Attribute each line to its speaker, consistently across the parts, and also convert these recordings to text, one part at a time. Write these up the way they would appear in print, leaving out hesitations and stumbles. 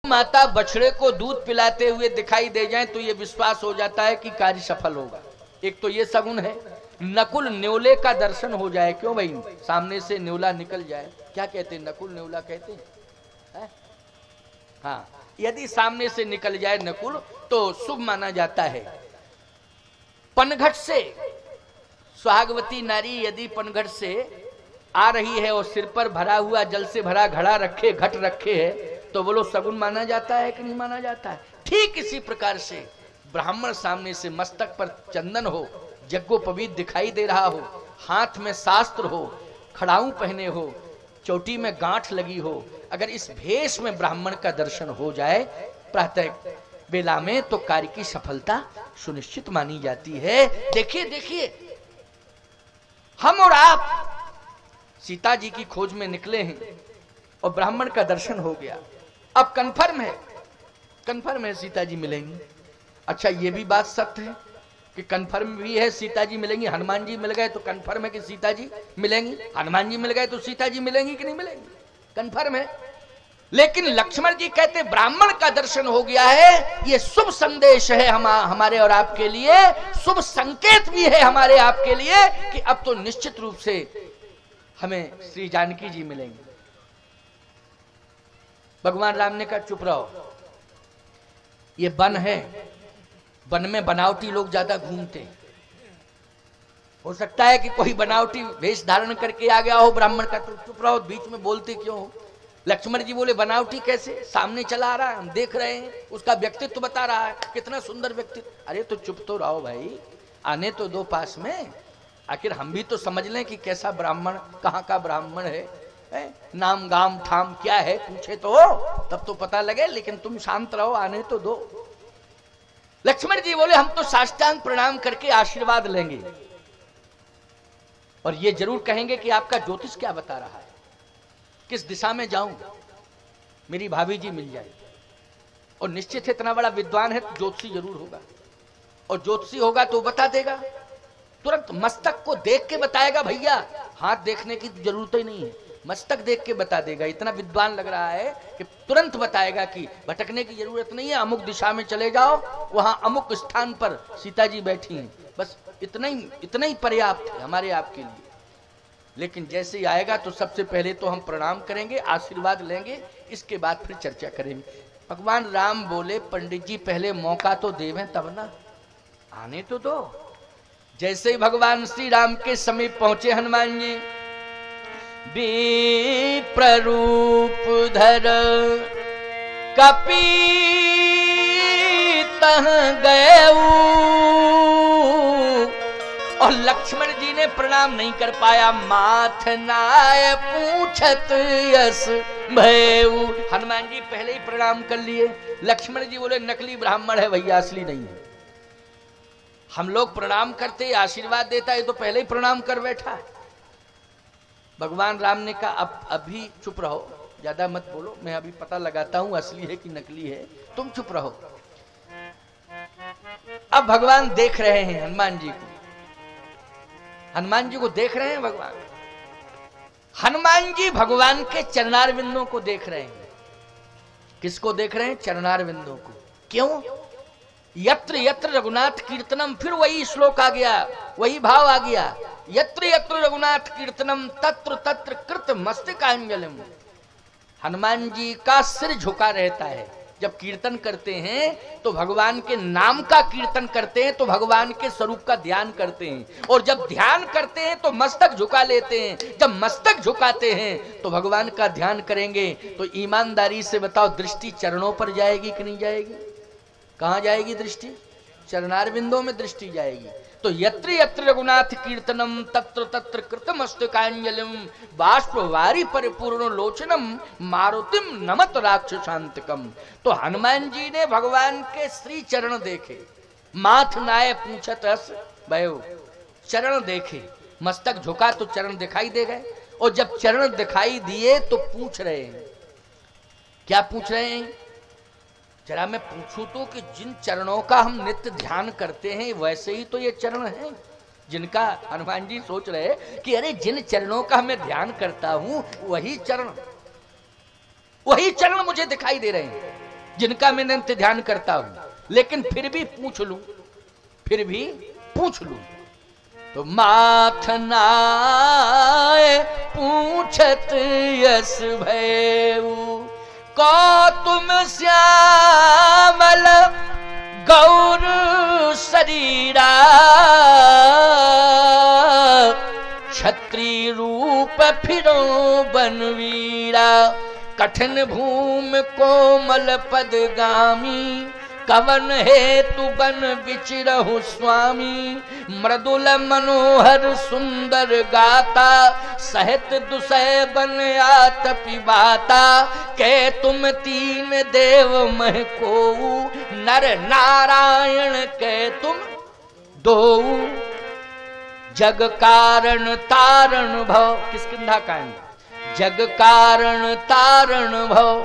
Speaker 1: माता बछड़े को दूध पिलाते हुए दिखाई दे जाए तो ये विश्वास हो जाता है कि कार्य सफल होगा। एक तो ये सगुन है। नकुल न्योले का दर्शन हो जाए, क्यों भाई, सामने से न्योला निकल जाए, क्या कहते हैं, नकुल न्योला कहते हैं, हाँ, यदि सामने से निकल जाए नकुल तो शुभ माना जाता है। पनघट से सुहागवती नारी यदि पनघट से आ रही है और सिर पर भरा हुआ जल से भरा घड़ा रखे, घट रखे है, तो बोलो सगुन माना जाता है कि नहीं माना जाता है। ठीक इसी प्रकार से ब्राह्मण सामने से मस्तक पर चंदन हो, यज्ञोपवीत दिखाई दे रहा हो, हाथ में शास्त्र हो, खड़ाऊ पहने हो, चोटी में गांठ लगी हो, अगर इस भेष में ब्राह्मण का दर्शन हो जाए प्रातः बेला में तो कार्य की सफलता सुनिश्चित मानी जाती है। देखिए देखिए, हम और आप सीता जी की खोज में निकले हैं और ब्राह्मण का दर्शन हो गया। अब कन्फर्म है सीता जी मिलेंगी। अच्छा, ये भी बात सत्य है कि कन्फर्म भी है सीता जी मिलेंगी। हनुमान जी मिल गए तो कन्फर्म है कि सीता जी मिलेंगी, हनुमान जी मिल गए तो सीता जी मिलेंगी कि नहीं मिलेंगी, कन्फर्म है। लेकिन लक्ष्मण जी कहते ब्राह्मण का दर्शन हो गया है, ये शुभ संदेश है हमारे और आपके लिए, शुभ संकेत भी है हमारे आपके लिए कि अब तो निश्चित रूप से हमें श्री जानकी जी मिलेंगे। भगवान राम ने कहा चुप रहो, ये वन है, वन में बनावटी लोग ज्यादा घूमते, हो सकता है कि कोई बनावटी वेश धारण करके आ गया हो ब्राह्मण का, तो चुप रहो, बीच में बोलते क्यों हो। लक्ष्मण जी बोले बनावटी कैसे, सामने चला आ रहा है, हम देख रहे हैं, उसका व्यक्तित्व बता रहा है, कितना सुंदर व्यक्तित्व। अरे तो चुप तो रहो भाई, आने तो दो पास में, आखिर हम भी तो समझ लें कि कैसा ब्राह्मण, कहाँ का ब्राह्मण है, नाम गाम ठाम क्या है पूछे तो तब तो पता लगे, लेकिन तुम शांत रहो, आने तो दो। लक्ष्मण जी बोले हम तो साष्टांग प्रणाम करके आशीर्वाद लेंगे और ये जरूर कहेंगे कि आपका ज्योतिष क्या बता रहा है, किस दिशा में जाऊं, मेरी भाभी जी मिल जाए। और निश्चित है इतना बड़ा विद्वान है तो ज्योतिषी जरूर होगा, और ज्योतिषी होगा तो बता देगा, तुरंत मस्तक को देख के बताएगा भैया, हाथ देखने की जरूरत ही नहीं है, मस्तक देख के बता देगा। इतना विद्वान लग रहा है कि तुरंत बताएगा कि भटकने की जरूरत नहीं है, अमुक दिशा में चले जाओ, वहां अमुक स्थान पर सीता जी बैठी हैं, बस इतना ही पर्याप्त है हमारे आपके लिए। लेकिन जैसे ही आएगा तो सबसे पहले तो हम प्रणाम करेंगे, आशीर्वाद लेंगे, इसके बाद फिर चर्चा करेंगे। भगवान राम बोले पंडित जी पहले मौका तो देवें तब ना, आने तो दो। जैसे ही भगवान श्री राम के समीप पहुंचे हनुमान जी, विप्ररूप धर कपी तह गए, और लक्ष्मण जी ने प्रणाम नहीं कर पाया, माथ नाय पूछत यस भयऊ। हनुमान जी पहले ही प्रणाम कर लिए। लक्ष्मण जी बोले नकली ब्राह्मण है भैया, असली नहीं है। हम लोग प्रणाम करते, आशीर्वाद देता है, तो पहले ही प्रणाम कर बैठा। भगवान राम ने कहा अब अभी चुप रहो, ज्यादा मत बोलो, मैं अभी पता लगाता हूं असली है कि नकली है, तुम चुप रहो। अब भगवान देख रहे हैं हनुमान जी को, हनुमान जी को देख रहे हैं भगवान। हनुमान जी भगवान के चरणार बिंदुओं को देख रहे हैं। किसको देख रहे हैं? चरणार बिंदुओं को। क्यों? यत्र यत्र रघुनाथ कीर्तनम, फिर वही श्लोक आ गया, वही भाव आ गया, यत्र यत्र रघुनाथ कीर्तनम तत्र तत्र कृत मस्तकांजलिम। हनुमान जी का सिर झुका रहता है। जब कीर्तन करते हैं तो भगवान के नाम का कीर्तन करते हैं, तो भगवान के स्वरूप का ध्यान करते हैं, और जब ध्यान करते हैं तो मस्तक झुका लेते हैं। जब मस्तक झुकाते हैं तो भगवान का ध्यान करेंगे, तो ईमानदारी से बताओ दृष्टि चरणों पर जाएगी कि नहीं जाएगी? कहां जाएगी दृष्टि? चरणार बिंदुओं में दृष्टि जाएगी। तो यत्र यत्र रघुनाथ कीर्तनम तत्र तत्र कृतमस्तकांजलिम बाष्पवारी परिपूर्ण लोचनम मारुतिम नमत राक्षसांतकम। तो हनुमान जी ने भगवान के श्री चरण देखे, माथ नाय पूछत रस भयो, चरण देखे, मस्तक झुका तो चरण दिखाई दे गए, और जब चरण दिखाई दिए तो पूछ रहे हैं। क्या पूछ रहे हैं? जरा मैं पूछूं तो कि जिन चरणों का हम नित्य ध्यान करते हैं वैसे ही तो ये चरण हैं जिनका हनुमान जी सोच रहे कि अरे जिन चरणों का मैं ध्यान करता हूं वही चरण मुझे दिखाई दे रहे हैं। जिनका मैं नित्य ध्यान करता हूं, लेकिन फिर भी पूछ लूं तो माथ नाय पूछत यस भयऊ, को तुम श्यामल गौर शरीरा, क्षत्रिय रूप फिरो बनवीरा, कठिन भूमि कोमल पदगामी, कवन हेतु बन विचिरहु स्वामी, मृदुल मनोहर सुंदर गाता, सहित दुसह बन आतपि बाता, के तुम तीन देव मह कोऊ, नर नारायण के तुम दोऊ, जग कारण तारण भव, किष्किंधा कांड, जग कारण तारण भव,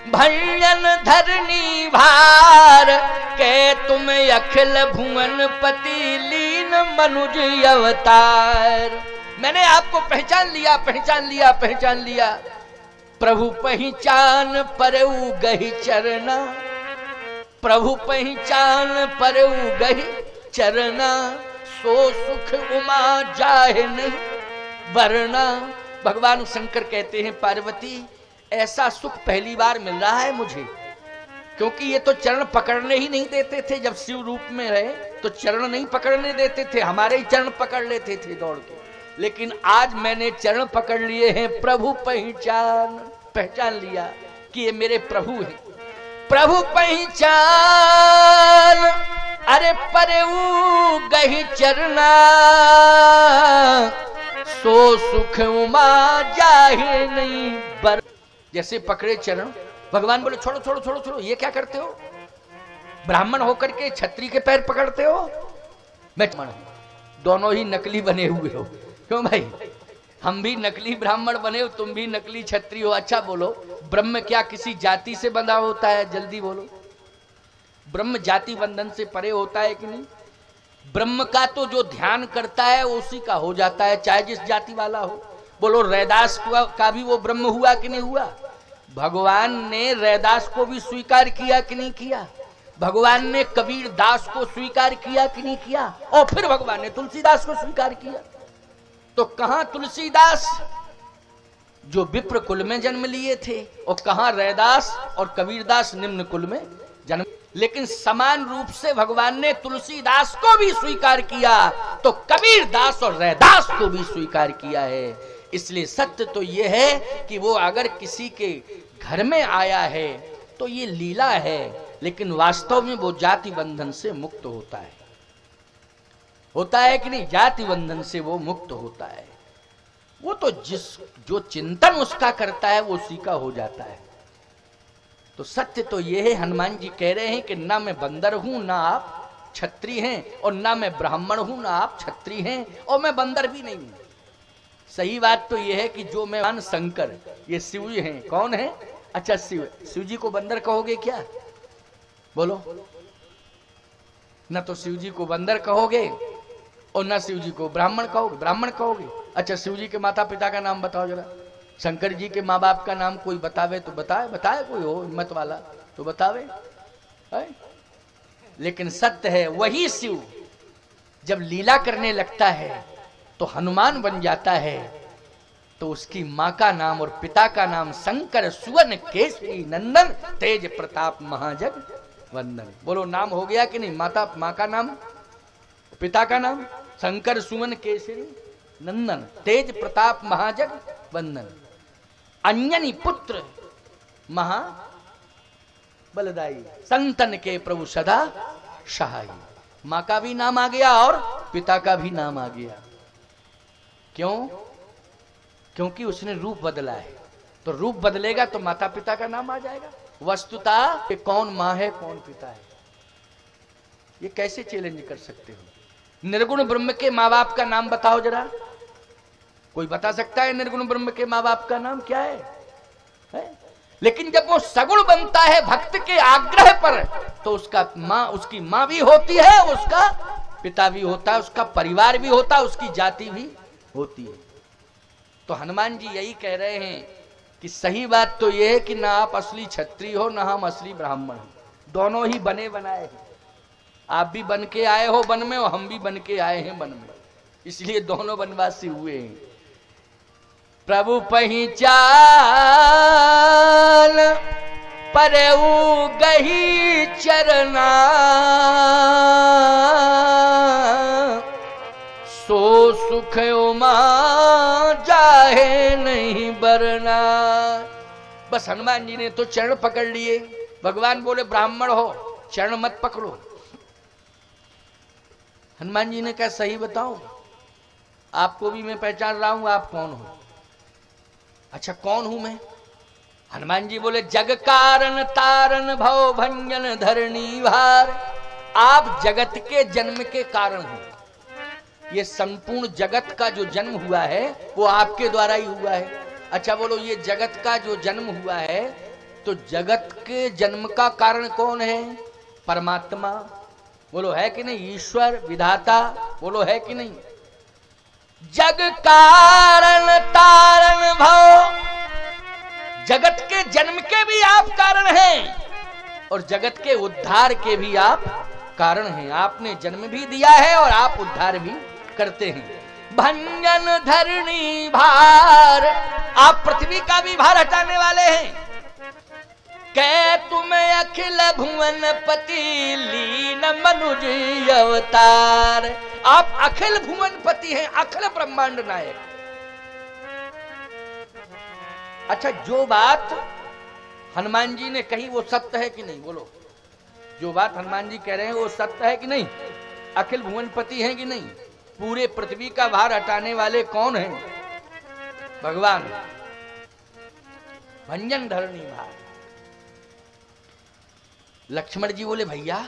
Speaker 1: भयन धरनी भार, के तुम अखिल भुवन पति लीन मनुज अवतार। मैंने आपको पहचान लिया, प्रभु पहचान परऊ गही चरना, प्रभु पहचान परऊ गही चरना, सो सुख उमा जाहे नहीं वरना। भगवान शंकर कहते हैं पार्वती ऐसा सुख पहली बार मिल रहा है मुझे, क्योंकि ये तो चरण पकड़ने ही नहीं देते थे। जब शिव रूप में रहे तो चरण नहीं पकड़ने देते थे, हमारे ही चरण पकड़ लेते थे दौड़ के, लेकिन आज मैंने चरण पकड़ लिए हैं। प्रभु पहचान लिया कि ये मेरे प्रभु हैं। प्रभु पहचान अरे परऊ गही चरना, सो सुख उमा जाहे नहीं बर। जैसे पकड़े चरण, भगवान बोले छोड़ो छोड़ो छोड़ो छोड़ो, ये क्या करते हो? ब्राह्मण होकर के क्षत्रिय के पैर पकड़ते हो? मैं दोनों ही नकली बने हुए हो। क्यों भाई? हम भी नकली ब्राह्मण बने हो, तुम भी नकली क्षत्रिय हो। अच्छा बोलो, ब्रह्म क्या किसी जाति से बंधा होता है? जल्दी बोलो, ब्रह्म जाति बंधन से परे होता है कि नहीं? ब्रह्म का तो जो ध्यान करता है उसी का हो जाता है, चाहे जिस जाति वाला हो। बोलो रैदास का भी वो ब्रह्म हुआ कि नहीं हुआ? भगवान ने रैदास को भी स्वीकार किया कि नहीं किया? भगवान ने कबीर दास को स्वीकार किया कि नहीं किया? और फिर भगवान ने तुलसीदास को स्वीकार किया। तो कहां तुलसीदास जो विप्र कुल में जन्म लिए थे, और कहां रैदास और कबीरदास निम्न कुल में जन्म। लेकिन समान रूप से भगवान ने तुलसीदास को भी स्वीकार किया, तो कबीरदास और रैदास को भी स्वीकार किया है। इसलिए सत्य तो यह है कि वो अगर किसी के घर में आया है तो ये लीला है, लेकिन वास्तव में वो जाति बंधन से मुक्त होता है कि नहीं? जाति बंधन से वो मुक्त होता है। वो तो जो चिंतन उसका करता है वो उसी का हो जाता है। तो सत्य तो ये है, हनुमान जी कह रहे हैं कि ना मैं बंदर हूं ना आप क्षत्रिय हैं, और ना मैं ब्राह्मण हूं ना आप क्षत्रिय हैं, और मैं बंदर भी नहीं हूं। सही बात तो ये है कि जो मैं शंकर, ये शिव जी हैं। कौन है? अच्छा शिव जी को बंदर कहोगे क्या? बोलो, ना तो शिव जी को बंदर कहोगे और ना शिव जी को ब्राह्मण कहोगे। अच्छा शिव जी के माता पिता का नाम बताओ जरा। शंकर जी के माँ बाप का नाम कोई बतावे तो बताए कोई हो हिम्मत वाला तो बतावे है? लेकिन सत्य है वही शिव जब लीला करने लगता है तो हनुमान बन जाता है। तो उसकी माँ का नाम और पिता का नाम शंकर सुवन केसरी नंदन तेज प्रताप महाजग वंदन। बोलो नाम हो गया कि नहीं? माँ का नाम, पिता का नाम शंकर सुवन केसरी नंदन तेज प्रताप महाजग वंदन। अंजनी पुत्र महा बलदाई, संतन के प्रभु सदा सहाय। माँ का भी नाम आ गया और पिता का भी नाम आ गया। क्यों? क्योंकि उसने रूप बदला है। तो रूप बदलेगा तो माता पिता का नाम आ जाएगा। वस्तुतः कि कौन माँ है कौन पिता है, ये कैसे चैलेंज कर सकते हो? निर्गुण ब्रह्म के माँ बाप का नाम बताओ जरा। कोई बता सकता है निर्गुण ब्रह्म के माँ बाप का नाम क्या है? लेकिन जब वो सगुण बनता है भक्त के आग्रह पर, तो उसकी माँ भी होती है, उसका पिता भी होता है, उसका परिवार भी होता है, उसकी जाति भी होती है। तो हनुमान जी यही कह रहे हैं कि सही बात तो यह है कि ना आप असली क्षत्रिय हो ना हम असली ब्राह्मण हो, दोनों ही बने बनाए हैं। आप भी बन के आए हो वन में और हम भी बन के आए हैं वन में, इसलिए दोनों वनवासी हुए हैं। प्रभु पहिचान परऊ गही चरना, सो सुख उमा जाहे नहीं बरना। बस हनुमान जी ने तो चरण पकड़ लिए। भगवान बोले ब्राह्मण हो चरण मत पकड़ो। हनुमान जी ने कहा सही बताओ, आपको भी मैं पहचान रहा हूं, आप कौन हो? अच्छा कौन हूं मैं? हनुमान जी बोले जग कारण तारण भव भंजन धरणी भार। आप जगत के जन्म के कारण हो। ये संपूर्ण जगत का जो जन्म हुआ है वो आपके द्वारा ही हुआ है। अच्छा बोलो, ये जगत का जो जन्म हुआ है तो जगत के जन्म का कारण कौन है? परमात्मा। बोलो है कि नहीं? ईश्वर विधाता। बोलो है कि नहीं? जग कारण तारण भव, जगत के जन्म के भी आप कारण हैं और जगत के उद्धार के भी आप कारण हैं। आपने जन्म भी दिया है और आप उद्धार भी करते हैं। भंजन धरणी भार, आप पृथ्वी का भी भार हटाने वाले हैं। कै तुम्हें अखिल भुवन पति लीन मनुज अवतार। आप अखिल भुवन पति हैं, अखिल ब्रह्मांड नायक। अच्छा जो बात हनुमान जी ने कही वो सत्य है कि नहीं? बोलो, जो बात हनुमान जी कह रहे हैं वो सत्य है कि नहीं? अखिल भुवन पति हैं कि नहीं? पूरे पृथ्वी का भार हटाने वाले कौन हैं? भगवान। भंजन धरणी भार। लक्ष्मण जी बोले भैया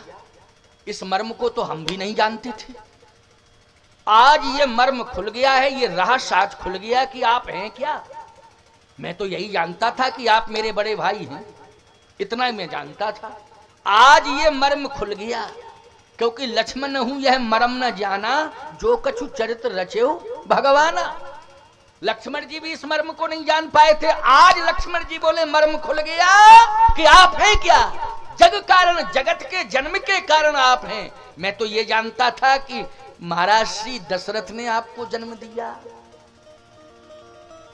Speaker 1: इस मर्म को तो हम भी नहीं जानते थे, आज ये मर्म खुल गया है, ये रहस्य आज खुल गया कि आप हैं क्या। मैं तो यही जानता था कि आप मेरे बड़े भाई हैं, इतना ही मैं जानता था। आज ये मर्म खुल गया, क्योंकि लक्ष्मण हूं यह मर्म न जाना, जो कछु चरित्र रचेऊ भगवाना। लक्ष्मण जी भी इस मर्म को नहीं जान पाए थे। आज लक्ष्मण जी बोले मर्म खुल गया कि आप हैं क्या। जग कारण, जगत के जन्म के कारण आप हैं। मैं तो ये जानता था कि महाराज श्री दशरथ ने आपको जन्म दिया।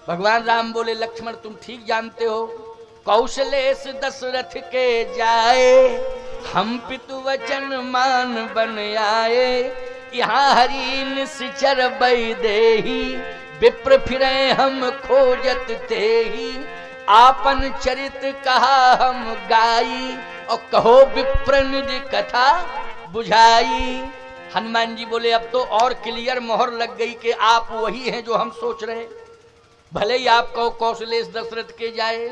Speaker 1: भगवान राम बोले लक्ष्मण तुम ठीक जानते हो, कौशलेश दशरथ के जाए, हम पितु वचन मान बन आए। यहाँ हरि निश्चर बैदेही, विप्र फिरे हम खोजत तेही। आपन चरित कहा हम गाई, और कहो विप्र निज कथा बुझाई। हनुमान जी बोले अब तो और क्लियर मोहर लग गई कि आप वही हैं जो हम सोच रहे। भले ही आप कहो कौशलेश दशरथ के जाए,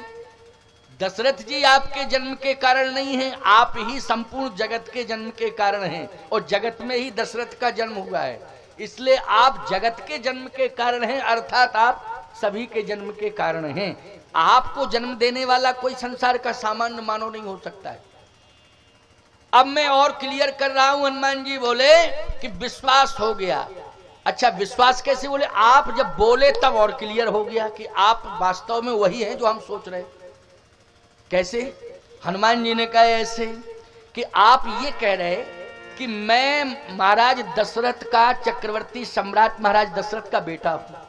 Speaker 1: दशरथ जी आपके जन्म के कारण नहीं हैं, आप ही संपूर्ण जगत के जन्म के कारण हैं और जगत में ही दशरथ का जन्म हुआ है, इसलिए आप जगत के जन्म के कारण हैं, अर्थात आप सभी के जन्म के कारण हैं। आपको जन्म देने वाला कोई संसार का सामान्य मानव नहीं हो सकता है। अब मैं और क्लियर कर रहा हूं। हनुमान जी बोले कि विश्वास हो गया। अच्छा विश्वास कैसे? बोले आप जब बोले तब और क्लियर हो गया कि आप वास्तव में वही हैं जो हम सोच रहे। कैसे? हनुमान जी ने कहा ऐसे कि आप ये कह रहे कि मैं महाराज दशरथ का, चक्रवर्ती सम्राट महाराज दशरथ का बेटा हूं,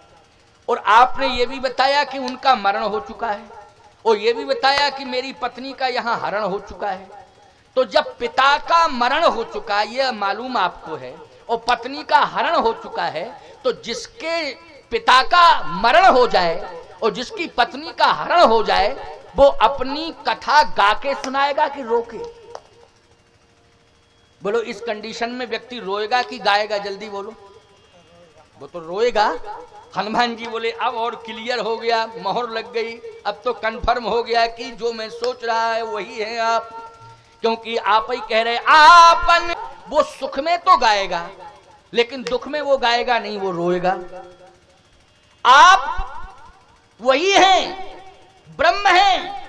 Speaker 1: और आपने ये भी बताया कि उनका मरण हो चुका है, और ये भी बताया कि मेरी पत्नी का यहां हरण हो चुका है। तो जब पिता का मरण हो चुका है यह मालूम आपको है, और पत्नी का हरण हो चुका है, तो जिसके पिता का मरण हो जाए और जिसकी पत्नी का हरण हो जाए वो अपनी कथा गा के सुनाएगा कि रोके? बोलो इस कंडीशन में व्यक्ति रोएगा कि गाएगा? जल्दी बोलो। वो तो रोएगा। हनुमान जी बोले अब और क्लियर हो गया, मोहर लग गई, अब तो कंफर्म हो गया कि जो मैं सोच रहा है वही है आप, क्योंकि आप ही कह रहे आपन। वो सुख में तो गाएगा लेकिन दुख में वो गाएगा नहीं, वो रोएगा। आप वही हैं, ब्रह्म हैं,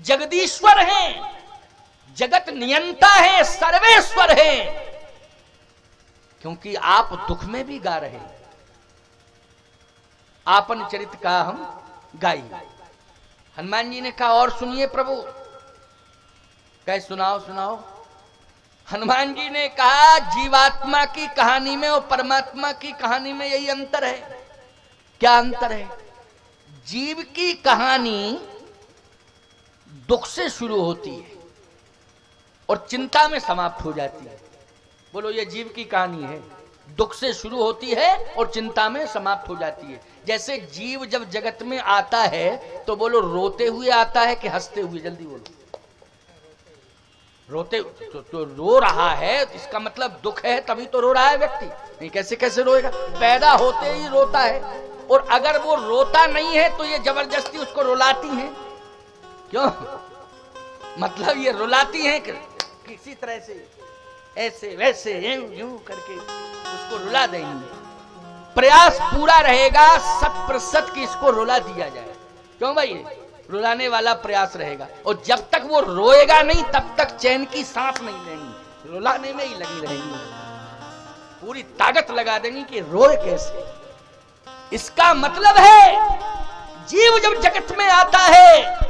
Speaker 1: जगदीश्वर हैं, जगत नियंता है, सर्वेश्वर है, क्योंकि आप दुख में भी गा रहे हैं। आपन चरित का हम गाई। हनुमान जी ने कहा और सुनिए प्रभु। कहे सुनाओ सुनाओ। हनुमान जी ने कहा जीवात्मा की कहानी में और परमात्मा की कहानी में यही अंतर है। क्या अंतर है? जीव की कहानी दुख से शुरू होती है और चिंता में समाप्त हो जाती है। बोलो ये जीव की कहानी है, दुख से शुरू होती है और चिंता में समाप्त हो जाती है। जैसे जीव जब जगत में आता है तो बोलो रोते हुए आता है कि हंसते हुए? जल्दी बोलो। रोते तो रो रहा है, इसका मतलब दुख है तभी तो रो रहा है व्यक्ति, नहीं कैसे कैसे रोएगा? पैदा होते ही रोता है। और अगर वो रोता नहीं है तो ये जबरदस्ती उसको रुलाती हैं। क्यों? मतलब ये रुलाती हैं किसी तरह से, ऐसे वैसे यूं करके उसको रुला देंगे। प्रयास पूरा रहेगा 100% कि इसको रुला दिया जाए। क्यों भाई? रुलाने वाला प्रयास रहेगा। और जब तक वो रोएगा नहीं तब तक चैन की सांस नहीं लेंगी, रुलाने में ही लगी रहेंगी, पूरी ताकत लगा देंगी कि रोए कैसे। इसका मतलब है जीव जब जगत में आता है